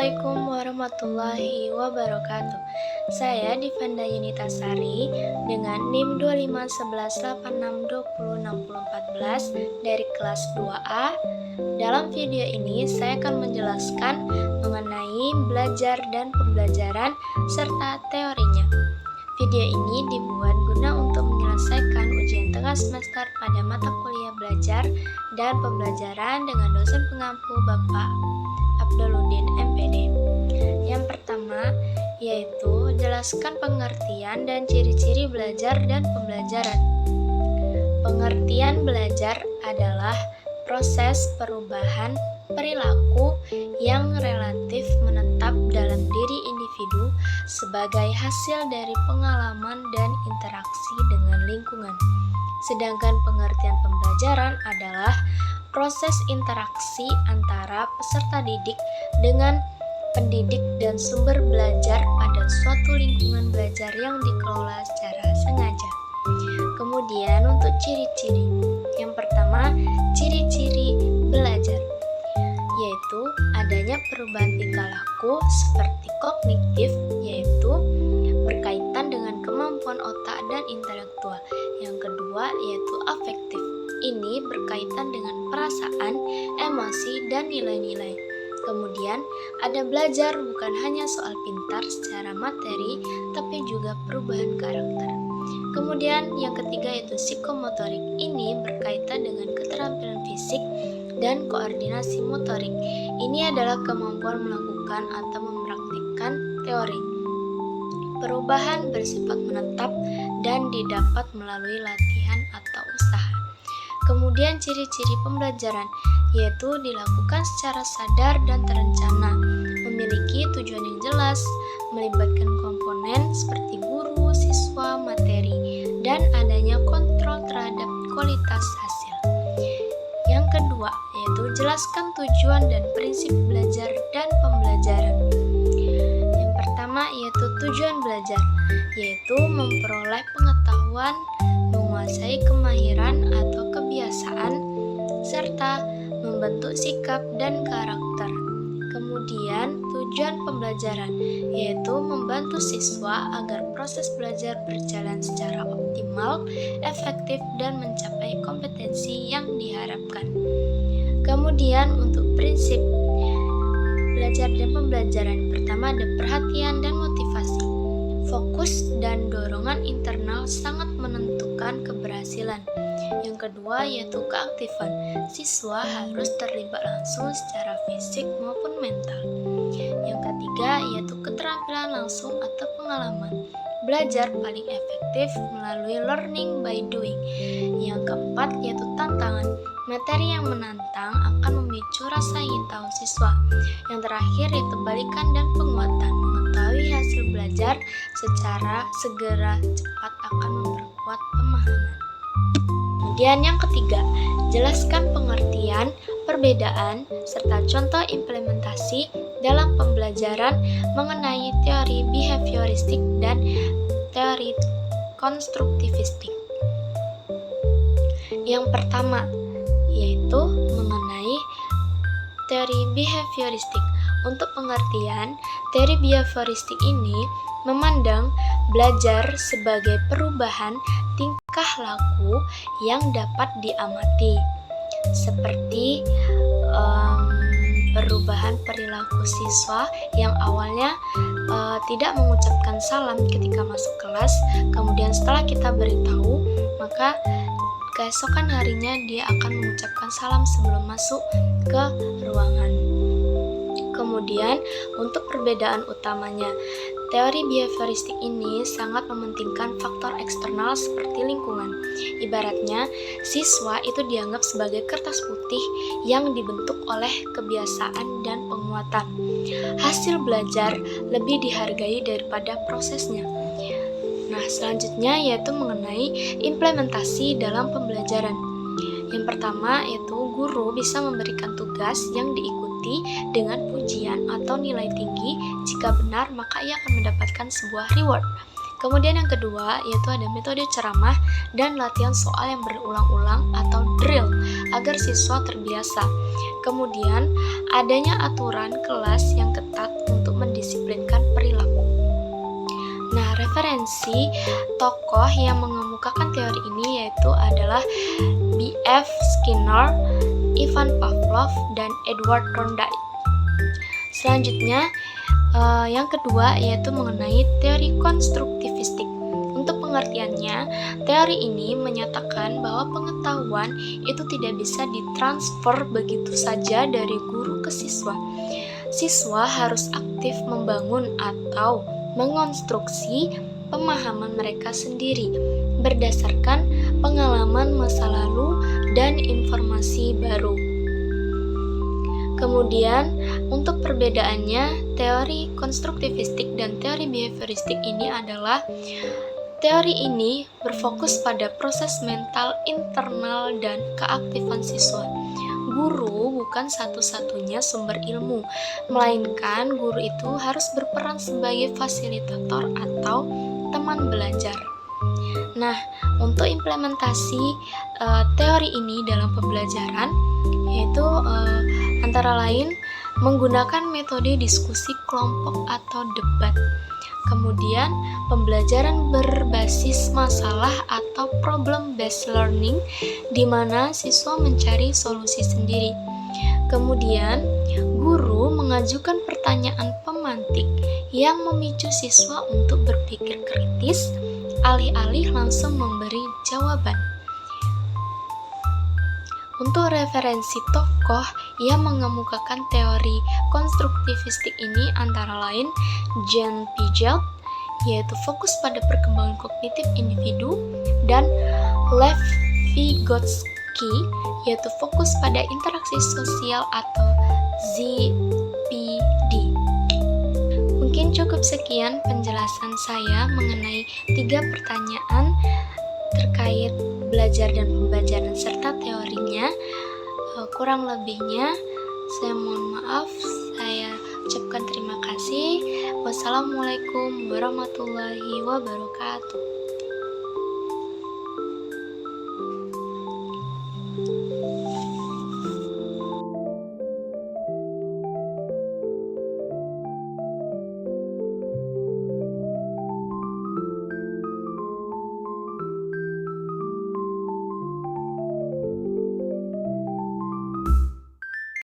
Assalamualaikum warahmatullahi wabarakatuh. Saya Divanda Yunitasari dengan NIM 251186206014 dari kelas 2A. Dalam video ini saya akan menjelaskan mengenai belajar dan pembelajaran serta teorinya. Video ini dibuat guna untuk menyelesaikan ujian tengah semester pada mata kuliah belajar dan pembelajaran dengan dosen pengampu Bapak Abduluddin MPD. Yang pertama yaitu jelaskan pengertian dan ciri-ciri belajar dan pembelajaran. Pengertian belajar adalah proses perubahan perilaku yang relatif menetap dalam diri individu sebagai hasil dari pengalaman dan interaksi dengan lingkungan. Sedangkan pengertian pembelajaran adalah proses interaksi antara peserta didik dengan pendidik dan sumber belajar pada suatu lingkungan belajar yang dikelola secara sengaja. Kemudian untuk ciri-ciri. Yang pertama, ciri-ciri belajar, yaitu adanya perubahan tingkah laku seperti kognitif, yaitu berkaitan dengan kemampuan otak dan intelektual. Yang kedua yaitu afektif. Ini berkaitan dengan perasaan, emosi, dan nilai-nilai. Kemudian ada belajar bukan hanya soal pintar secara materi, tapi juga perubahan karakter. Kemudian yang ketiga yaitu psikomotorik. Ini berkaitan dengan keterampilan fisik dan koordinasi motorik. Ini adalah kemampuan melakukan atau mempraktikkan teori. Perubahan bersifat menetap dan didapat melalui latihan atau usaha. Kemudian ciri-ciri pembelajaran, yaitu dilakukan secara sadar dan terencana, memiliki tujuan yang jelas, melibatkan komponen seperti guru, siswa, materi, dan adanya kontrol terhadap kualitas hasil. Yang kedua, yaitu jelaskan tujuan dan prinsip belajar dan pembelajaran. Yang pertama yaitu tujuan belajar, yaitu memperoleh pengetahuan, menguasai kemahiran atau kebiasaan, serta membentuk sikap dan karakter. Kemudian tujuan pembelajaran, yaitu membantu siswa agar proses belajar berjalan secara optimal, efektif, dan mencapai kompetensi yang diharapkan. Kemudian untuk prinsip belajar dan pembelajaran, pertama ada perhatian dan motivasi. Fokus dan dorongan internal sangat menentukan keberhasilan. Yang kedua yaitu keaktifan. Siswa harus terlibat langsung secara fisik maupun mental. Yang ketiga yaitu keterampilan langsung atau pengalaman. Belajar paling efektif melalui learning by doing. Yang keempat yaitu tantangan. Materi yang menantang akan memicu rasa ingin tahu siswa. Yang terakhir yaitu balikan dan penguatan. Mengetahui hasil belajar secara segera cepat akan memperkuat pemahaman. Kemudian yang ketiga, jelaskan pengertian, perbedaan, serta contoh implementasi dalam pembelajaran mengenai teori behavioristik dan teori konstruktivistik. Yang pertama, yaitu mengenai teori behavioristik. Untuk pengertian, teori behavioristik ini memandang belajar sebagai perubahan tingkah laku yang dapat diamati, seperti perubahan perilaku siswa yang awalnya tidak mengucapkan salam ketika masuk kelas, kemudian setelah kita beritahu, maka keesokan harinya dia akan mengucapkan salam sebelum masuk ke ruangan. Kemudian untuk perbedaan utamanya, teori behavioristik ini sangat mementingkan faktor eksternal seperti lingkungan. Ibaratnya, siswa itu dianggap sebagai kertas putih yang dibentuk oleh kebiasaan dan penguatan. Hasil belajar lebih dihargai daripada prosesnya. Nah, selanjutnya yaitu mengenai implementasi dalam pembelajaran. Yang pertama yaitu guru bisa memberikan tugas yang diikuti dengan pujian atau nilai tinggi. Jika benar, maka ia akan mendapatkan sebuah reward. Kemudian yang kedua yaitu ada metode ceramah dan latihan soal yang berulang-ulang atau drill agar siswa terbiasa. Kemudian adanya aturan kelas yang ketat untuk mendisiplinkan perilaku. Nah, referensi tokoh yang mengemukakan teori ini yaitu adalah B.F. Skinner, Ivan Pavlov, dan Edward Thorndike. Selanjutnya, yang kedua yaitu mengenai teori konstruktivistik. Untuk pengertiannya, teori ini menyatakan bahwa pengetahuan itu tidak bisa ditransfer begitu saja dari guru ke siswa. Siswa harus aktif membangun atau mengonstruksi pemahaman mereka sendiri berdasarkan pengalaman masa lalu dan informasi baru. Kemudian, untuk perbedaannya, teori konstruktivistik dan teori behavioristik ini adalah teori ini berfokus pada proses mental internal dan keaktifan siswa. Guru bukan satu-satunya sumber ilmu, melainkan guru itu harus berperan sebagai fasilitator atau teman belajar. Nah, untuk implementasi teori ini dalam pembelajaran, yaitu antara lain menggunakan metode diskusi kelompok atau debat. Kemudian, pembelajaran berbasis masalah atau problem based learning di mana siswa mencari solusi sendiri. Kemudian, guru mengajukan pertanyaan pemantik yang memicu siswa untuk berpikir kritis alih-alih langsung memberi jawaban. Untuk referensi tokoh yang mengemukakan teori konstruktivistik ini antara lain Jean Piaget, yaitu fokus pada perkembangan kognitif individu, dan Lev Vygotsky, yaitu fokus pada interaksi sosial atau ZPD. Mungkin cukup sekian penjelasan saya mengenai 3 pertanyaan terkait belajar dan pembelajaran serta teorinya. Kurang lebihnya saya mohon maaf. Saya ucapkan terima kasih. Wassalamualaikum warahmatullahi wabarakatuh.